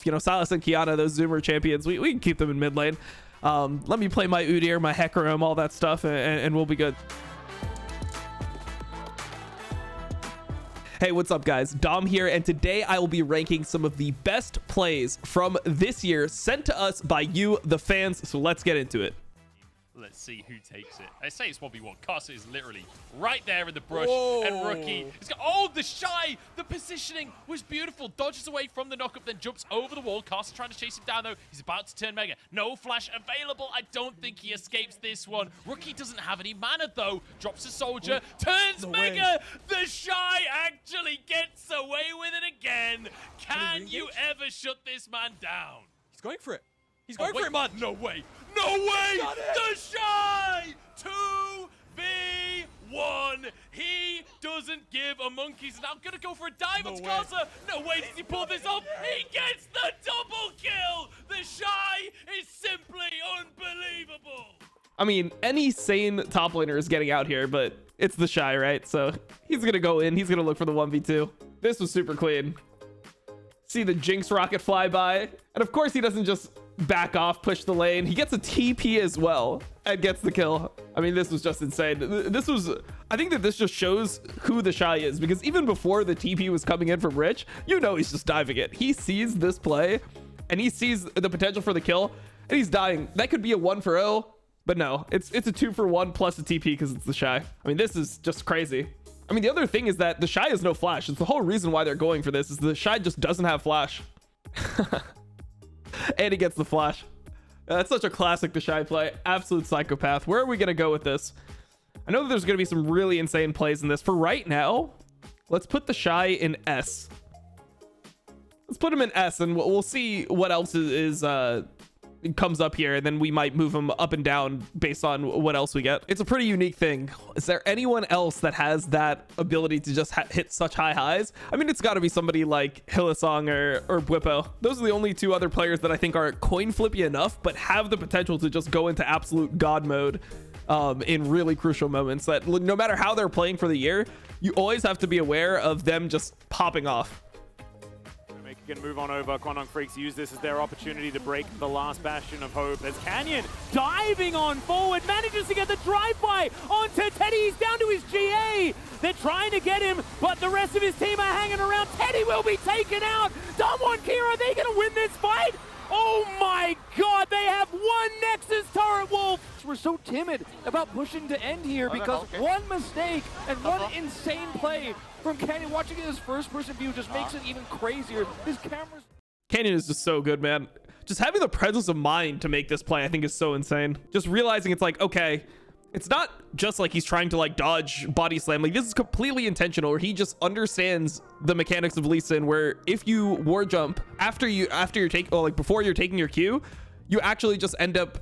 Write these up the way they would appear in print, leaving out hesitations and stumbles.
You know, Sylas and Kiana, those Zoomer champions, we can keep them in mid lane. Let me play my Udyr, my Hecarim, all that stuff, and we'll be good. Hey, what's up guys? Dom here, and today I will be ranking some of the best plays from this year sent to us by you, the fans, so let's get into it. Let's see who takes it. I say it's 1v1. Casa is literally right there in the brush. Whoa. And Rookie is oh, TheShy! The positioning was beautiful. Dodges away from the knockup, then jumps over the wall. Casa trying to chase him down though. He's about to turn Mega. No flash available. I don't think he escapes this one. Rookie doesn't have any mana though. Drops a soldier, turns Mega. TheShy actually gets away with it again. Can you ever shut this man down? He's going for it. He's going for it, man. No way. No way! TheShy! 2v1. He doesn't give a monkey's. And I'm going to go for a dive on Casa. No way does he pull this off. He gets the double kill. TheShy is simply unbelievable. I mean, any sane top laner is getting out here, but it's TheShy, right? So he's going to go in. He's going to look for the 1v2. This was super clean. See the Jinx rocket fly by. And of course he doesn't just back off, push the lane. He gets a TP as well and gets the kill. I mean, this was just insane. I think that this just shows who TheShy is, because even before the TP was coming in from Rich, you know he's just diving it. He sees this play and he sees the potential for the kill and he's dying. That could be a 1-for-0, but no, it's a 2-for-1 plus a TP because it's TheShy. I mean, this is just crazy. I mean, the other thing is that TheShy has no flash. It's the whole reason why they're going for this, is TheShy just doesn't have flash. And he gets the flash. That's such a classic TheShy play. Absolute psychopath. Where are we going to go with this? I know that there's going to be some really insane plays in this. For right now, let's put TheShy in S. Let's put him in S, and we'll see what else comes up here, and then we might move him up and down based on what else we get. It's a pretty unique thing. Is there anyone else that has that ability to just hit such high highs? I mean, it's got to be somebody like Hylissang or Bwipo. Those are the only two other players that I think are coin flippy enough, but have the potential to just go into absolute god mode in really crucial moments, that no matter how they're playing for the year, you always have to be aware of them just popping off. Can move on over. Quandong Freaks use this as their opportunity to break the last bastion of hope. As Canyon diving on forward, manages to get the drive-by onto Teddy. He's down to his GA. They're trying to get him, but the rest of his team are hanging around. Teddy will be taken out. Dom1 Kira, are they going to win this fight? Oh my god, they have one Nexus turret wolf! We're so timid about pushing to end here because one mistake and one insane play from Canyon, watching it in his first-person view, just makes it even crazier. His cameras... Canyon is just so good, man. Just having the presence of mind to make this play, I think, is so insane. Just realizing it's like, okay, it's not just like he's trying to like dodge body slam. Like, this is completely intentional, where he just understands the mechanics of Lee Sin, where if you war jump after you're taking, like before you're taking your Q, you actually just end up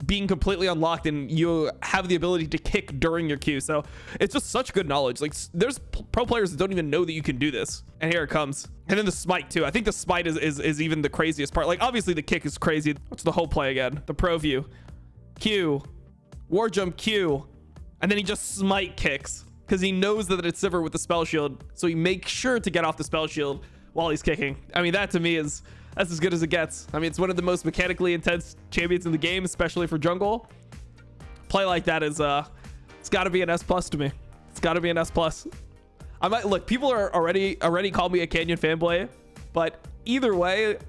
being completely unlocked and you have the ability to kick during your Q. So it's just such good knowledge. Like, there's pro players that don't even know that you can do this, and here it comes. And then the smite too. I think the smite is even the craziest part. Like, obviously the kick is crazy. What's the whole play again? The pro view, Q, war jump, Q, and then he just smite kicks because he knows that it's Sivir with the spell shield, so he makes sure to get off the spell shield while he's kicking. I mean, that to me is, that's as good as it gets. I mean, it's one of the most mechanically intense champions in the game, especially for jungle. Play like that is it's got to be an S+ to me. It's got to be an S+. I might look, people are already called me a Canyon fanboy, but either way,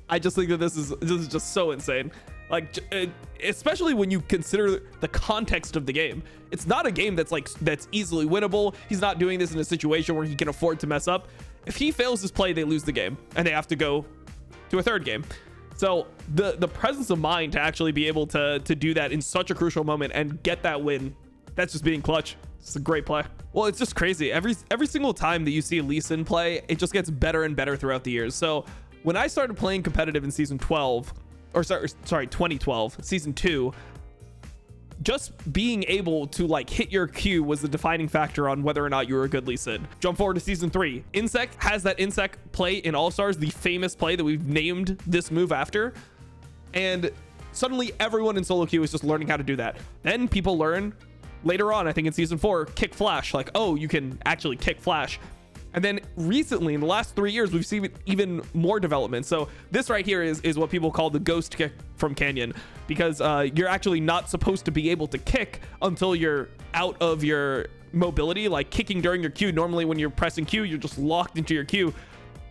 I just think that this is just so insane. Like, especially when you consider the context of the game. It's not a game that's easily winnable. He's not doing this in a situation where he can afford to mess up. If he fails this play, they lose the game and they have to go to a third game. So the presence of mind to actually be able to do that in such a crucial moment and get that win, that's just being clutch. It's a great play. Well, it's just crazy. Every single time that you see Lee Sin play, it just gets better and better throughout the years. So when I started playing competitive in season 12, or sorry, 2012, season 2, just being able to like hit your Q was the defining factor on whether or not you were a good Lee Sin. Jump forward to season 3. Insec has that Insec play in All-Stars, the famous play that we've named this move after. And suddenly everyone in solo queue is just learning how to do that. Then people learn later on, I think in season 4, kick flash. Like, oh, you can actually kick flash. And then recently, in the last 3 years, we've seen even more development. So this right here is what people call the ghost kick from Canyon, because you're actually not supposed to be able to kick until you're out of your mobility, like kicking during your Q. Normally when you're pressing Q, you're just locked into your Q.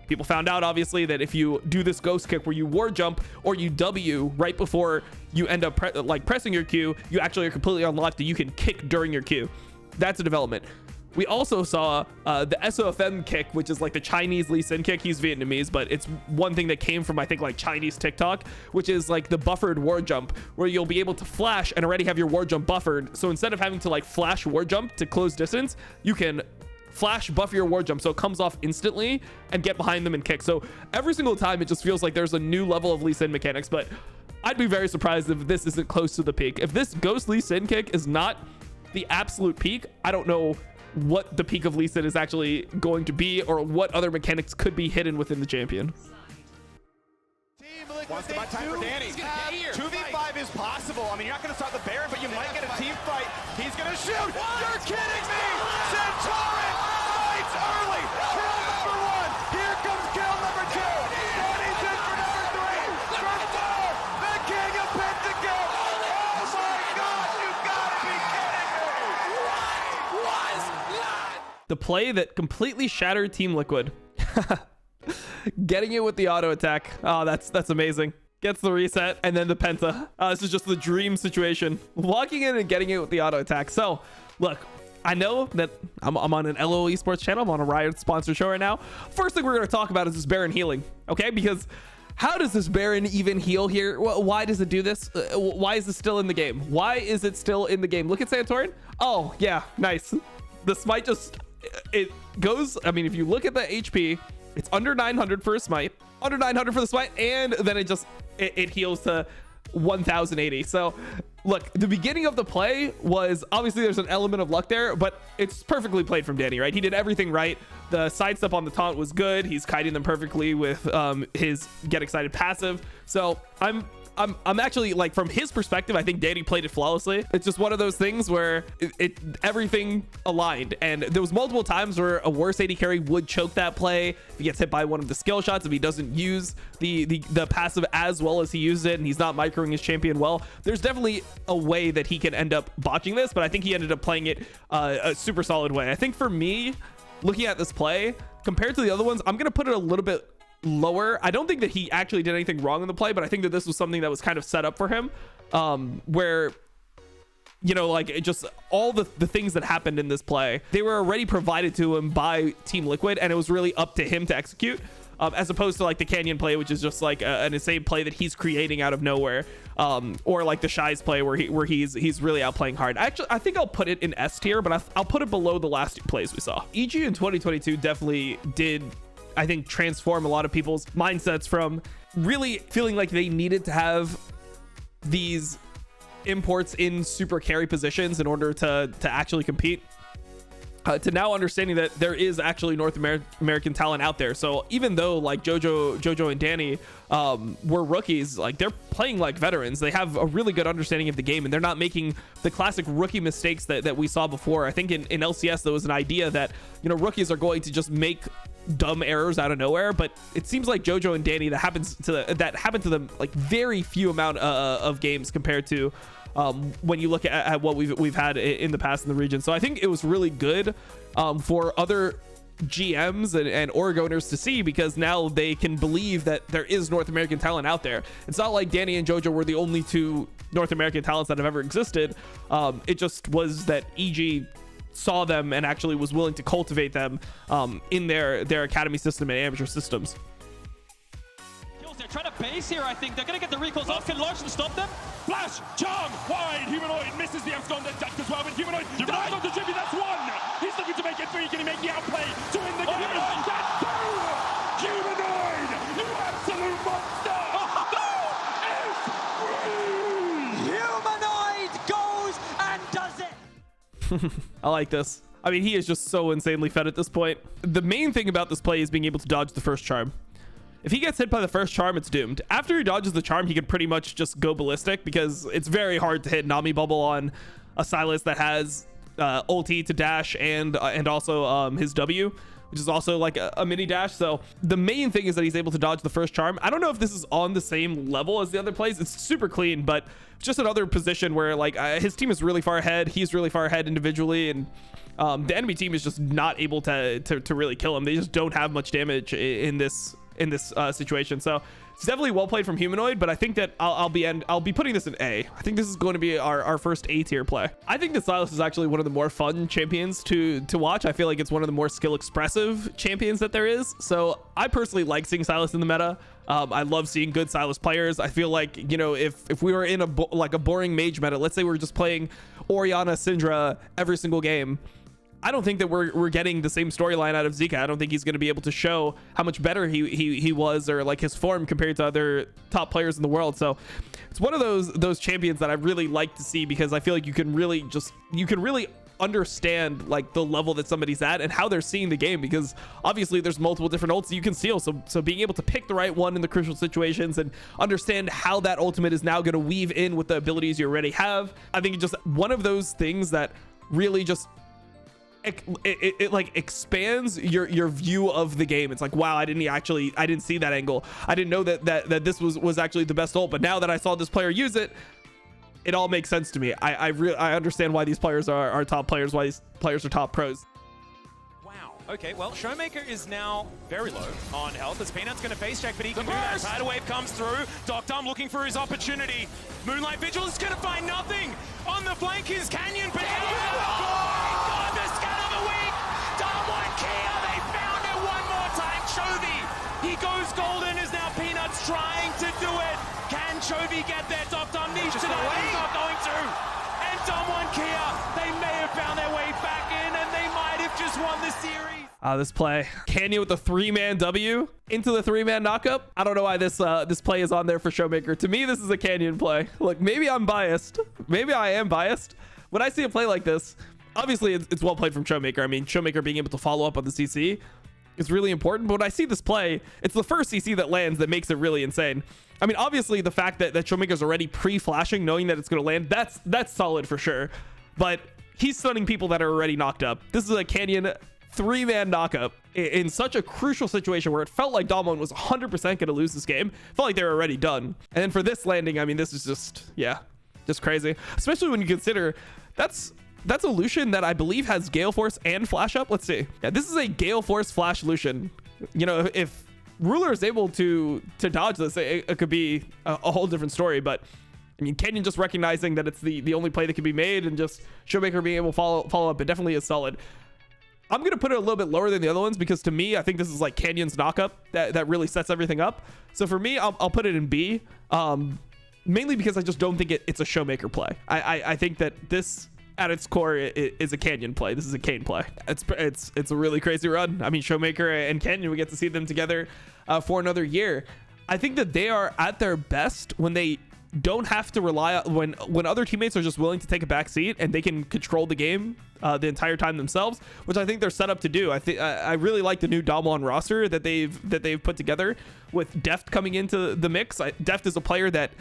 People found out, obviously, that if you do this ghost kick where you ward jump or you W right before you end up pressing your Q, you actually are completely unlocked that you can kick during your Q. That's a development. We also saw the SOFM kick, which is like the Chinese Lee Sin kick. He's Vietnamese, but it's one thing that came from, I think, like Chinese TikTok, which is like the buffered ward jump, where you'll be able to flash and already have your ward jump buffered. So instead of having to like flash ward jump to close distance, you can flash buffer your ward jump so it comes off instantly and get behind them and kick. So every single time it just feels like there's a new level of Lee Sin mechanics, but I'd be very surprised if this isn't close to the peak. If this ghost Lee Sin kick is not the absolute peak, I don't know what the peak of Lee Sin is actually going to be, or what other mechanics could be hidden within the champion. Wants to buy time for Danny. 2v5 is possible. I mean, you're not going to start the Baron, but you might get a team fight. He's going to shoot. You're kidding me! Centauran fights early. Kill number 1. Here comes kill number 2. Danny's in for number 3. For 4. The king of Pentakill. Oh my God! You gotta be kidding me! What was that? The play that completely shattered Team Liquid. Getting it with the auto attack. Oh, that's amazing. Gets the reset and then the penta. This is just the dream situation. Walking in and getting it with the auto attack. So look, I know that I'm on an LoL Esports channel. I'm on a Riot sponsored show right now. First thing we're going to talk about is this Baron healing. Okay, because how does this Baron even heal here? Why does it do this? Why is it still in the game? Why is it still in the game? Look at Centauran. Oh yeah, nice. The smite just, it goes, I mean, if you look at the HP, it's under 900 for a smite, under 900 for the smite, and then it just, it heals to 1080. So look, the beginning of the play was, obviously there's an element of luck there, but it's perfectly played from Danny, right? He did everything right. The sidestep on the taunt was good. He's kiting them perfectly with his get excited passive. So I'm actually, like, from his perspective, I think Danny played it flawlessly. It's just one of those things where everything aligned, and there was multiple times where a worse AD carry would choke that play if he gets hit by one of the skill shots, if he doesn't use the passive as well as he used it, and he's not microing his champion well. There's definitely a way that he can end up botching this, but I think he ended up playing it a super solid way. I think for me, looking at this play compared to the other ones, I'm gonna put it a little bit lower. I don't think that he actually did anything wrong in the play, but I think that this was something that was kind of set up for him, where, you know, like, it just all the things that happened in this play, they were already provided to him by Team Liquid, and it was really up to him to execute, as opposed to like the Canyon play, which is just like an insane play that he's creating out of nowhere, or like the Shy's play where he's really outplaying hard. Actually, I think I'll put it in S tier, but I'll put it below the last 2 plays we saw. EG in 2022 definitely did, I think, transform a lot of people's mindsets from really feeling like they needed to have these imports in super carry positions in order to actually compete, to now understanding that there is actually North American talent out there. So even though like Jojo and Danny were rookies, like, they're playing like veterans. They have a really good understanding of the game, and they're not making the classic rookie mistakes that we saw before. I think in LCS there was an idea that, you know, rookies are going to just make dumb errors out of nowhere, but it seems like Jojo and Danny, that happened to them like very few amount of games compared to when you look at what we've had in the past in the region. So I think it was really good for other GMs and org owners to see, because now they can believe that there is North American talent out there. It's not like Danny and Jojo were the only 2 North American talents that have ever existed. It just was that EG saw them and actually was willing to cultivate them in their academy system and amateur systems. They're trying to base here. I think they're going to get the recalls off. Can Larson stop them? Flash! Charm! Wide! Humanoid misses the abscond and jacked as well, but Humanoid dives onto Jimmy. That's 1! He's looking to make it 3. Can he make the outplay to win the game? That's 2! Humanoid! You absolute monster! Humanoid goes and does it! I like this. I mean, he is just so insanely fed at this point. The main thing about this play is being able to dodge the first charm. If he gets hit by the first charm, it's doomed. After he dodges the charm, he can pretty much just go ballistic, because it's very hard to hit Nami Bubble on a Sylas that has ulti to dash and also his W, which is also like a mini dash. So the main thing is that he's able to dodge the first charm. I don't know if this is on the same level as the other plays. It's super clean, but just another position where like his team is really far ahead. He's really far ahead individually, and the enemy team is just not able to really kill him. They just don't have much damage in this situation. So it's definitely well played from Humanoid, but I think that I'll be putting this in A. I think this is going to be our first A tier play. I think that Sylas is actually one of the more fun champions to watch. I feel like it's one of the more skill expressive champions that there is. So I personally like seeing Sylas in the meta. I love seeing good Sylas players. I feel like, you know, if we were in a boring mage meta, let's say we're just playing Orianna, Syndra every single game, I don't think that we're getting the same storyline out of Zika. I don't think he's going to be able to show how much better he was, or like his form compared to other top players in the world. So it's one of those champions that I really like to see, because I feel like you can really understand like the level that somebody's at and how they're seeing the game, because obviously there's multiple different ults that you can steal. So being able to pick the right one in the crucial situations and understand how that ultimate is now going to weave in with the abilities you already have, I think it's just one of those things that really just it like expands your view of the game. It's like, wow, I didn't see that angle. I didn't know that this was actually the best ult, but now that I saw this player use it, it all makes sense to me. I understand why these players are top players, why these players are top pros. Wow. Okay, well, Showmaker is now very low on health as Peanut's going to face check, but he can do that. Tidal Wave comes through. Doctum looking for his opportunity. Moonlight Vigil is going to find nothing. On the flank is Canyon, but God, the scan of the week. Darwin Kia, they found it one more time. Chovy, he goes golden as now Peanut's trying to do it. Can Chovy get there? Doctum needs to know he's not going to. And Darwin Kia, they may have found their way back in, and they might have just won the series. This play, Canyon with the 3-man W into the 3-man knockup. I don't know why this play is on there for Showmaker. To me, this is a Canyon play. Look, maybe I'm biased. Maybe I am biased. When I see a play like this, obviously it's well played from Showmaker. I mean, Showmaker being able to follow up on the CC is really important. But when I see this play, it's the first CC that lands that makes it really insane. I mean, obviously the fact that Showmaker's already pre-flashing, knowing that it's going to land, that's solid for sure. But he's stunning people that are already knocked up. This is a Canyon 3-man knockup in such a crucial situation where it felt like Domon was 100% going to lose this game. Felt like they were already done. And then for this landing, I mean, this is just crazy. Especially when you consider that's a Lucian that I believe has Gale Force and Flash Up. Let's see. Yeah, this is a Gale Force Flash Lucian. You know, if Ruler is able to dodge this, it could be a whole different story. But I mean, Canyon just recognizing that it's the only play that can be made, and just Showmaker being able to follow up, it definitely is solid. I'm going to put it a little bit lower than the other ones, because to me, I think this is like Canyon's knockup that really sets everything up. So for me, I'll put it in B, mainly because I just don't think it's a Showmaker play. I think that this at its core is a Canyon play. This is a Kane play. It's a really crazy run. I mean, Showmaker and Canyon, we get to see them together for another year. I think that they are at their best when they don't have to rely on when other teammates are just willing to take a back seat and they can control the game the entire time themselves, which I think they're set up to do. I really like the new Damwon roster that they've put together with Deft coming into the mix. Deft is a player that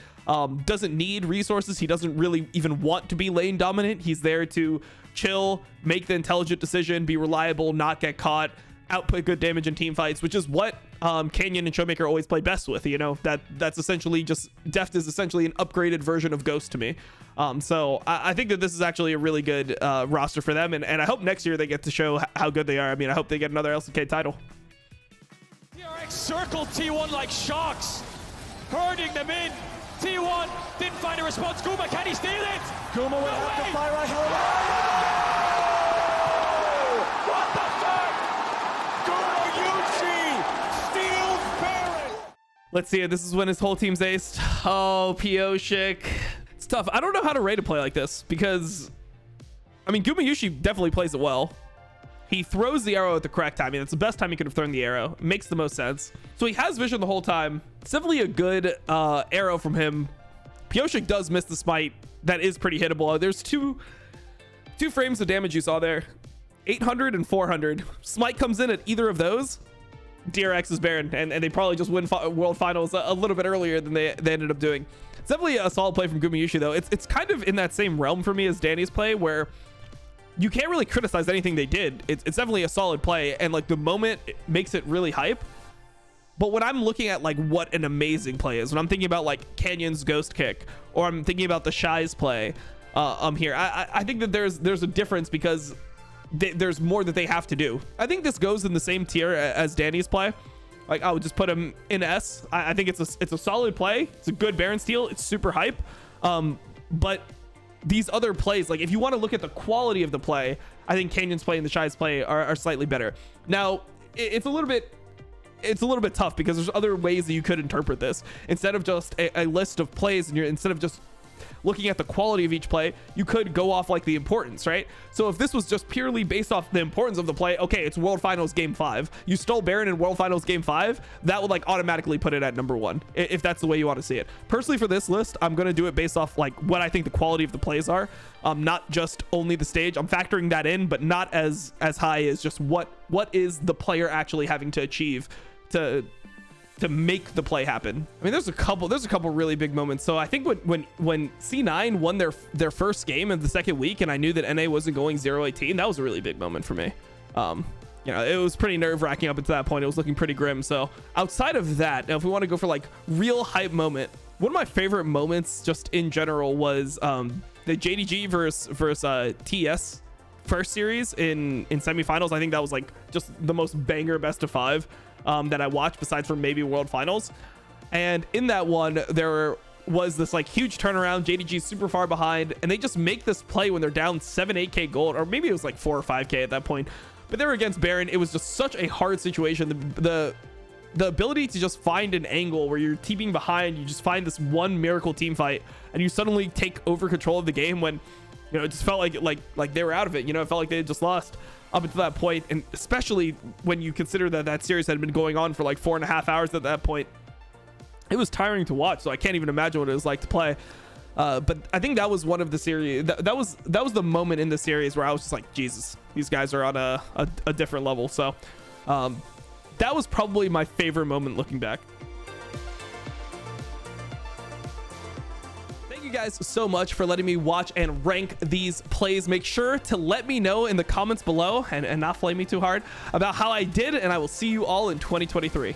doesn't need resources. He doesn't really even want to be lane dominant. He's there to chill, make the intelligent decision, be reliable, not get caught, output good damage in team fights, which is what Canyon and Showmaker always play best with. You know, that's essentially just Deft is essentially an upgraded version of Ghost to me. So I think that this is actually a really good roster for them, and I hope next year they get to show how good they are. I mean, I hope they get another LCK title. TRX circled T1 like sharks, herding them in. T1 didn't find a response. Guma, can he steal it? Guma will have to fly right home. What the fuck? Gumayusi steals Baron. Let's see it. This is when his whole team's aced. Oh, Pioshik. It's tough. I don't know how to rate a play like this, because I mean, Gumayusi definitely plays it well. He throws the arrow at the correct time. I mean, it's the best time he could have thrown the arrow. It makes the most sense. So he has vision the whole time. It's definitely a good arrow from him. Pioshik does miss the smite. That is pretty hittable. There's two frames of damage you saw there. 800 and 400. Smite comes in at either of those. DRX is Baron, and they probably just win World Finals a little bit earlier than they ended up doing. It's definitely a solid play from Gumayusi, though. It's kind of in that same realm for me as Danny's play, where you can't really criticize anything they did. It's definitely a solid play, and like the moment makes it really hype. But when I'm looking at like what an amazing play is, when I'm thinking about like Canyon's ghost kick, or I'm thinking about TheShy's play, here, I think that there's a difference because there's more that they have to do. I think this goes in the same tier as Danny's play. Like, I would just put him in S. I think it's a solid play. It's a good Baron steal. It's super hype. But these other plays, like if you want to look at the quality of the play, I think Canyon's play and TheShy's play are slightly better. Now, it's a little bit tough because there's other ways that you could interpret this. Instead of just a list of plays, and instead of just looking at the quality of each play, you could go off like the importance, right? So if this was just purely based off the importance of the play, okay, it's World Finals Game 5. You stole Baron in World Finals Game 5, that would like automatically put it at number 1, if that's the way you want to see it. Personally, for this list, I'm going to do it based off like what I think the quality of the plays are, not just only the stage. I'm factoring that in, but not as high as just what is the player actually having to achieve to make the play happen. I mean, there's a couple really big moments. So I think when C9 won their first game in the second week, and I knew that NA wasn't going 0-18, that was a really big moment for me. You know, it was pretty nerve-wracking up until that point. It was looking pretty grim. So outside of that, now if we want to go for like real hype moment, one of my favorite moments just in general was the JDG versus TS first series in semifinals. I think that was like just the most banger best of 5 that I watched, besides from maybe World Finals. And in that one, there was this like huge turnaround. JDG super far behind, and they just make this play when they're down 7-8k gold, or maybe it was like 4 or 5k at that point. But they were against Baron. It was just such a hard situation. The ability to just find an angle where you're teaming behind, you just find this one miracle team fight, and you suddenly take over control of the game when, you know, it just felt like they were out of it. You know, it felt like they had just lost up until that point. And especially when you consider that series had been going on for like 4.5 hours at that point, it was tiring to watch. So I can't even imagine what it was like to play. But I think that was one of the series. That was the moment in the series where I was just like, Jesus, these guys are on a different level. So that was probably my favorite moment looking back. Guys so much for letting me watch and rank these plays. Make sure to let me know in the comments below, and not flame me too hard, about how I did, and I will see you all in 2023.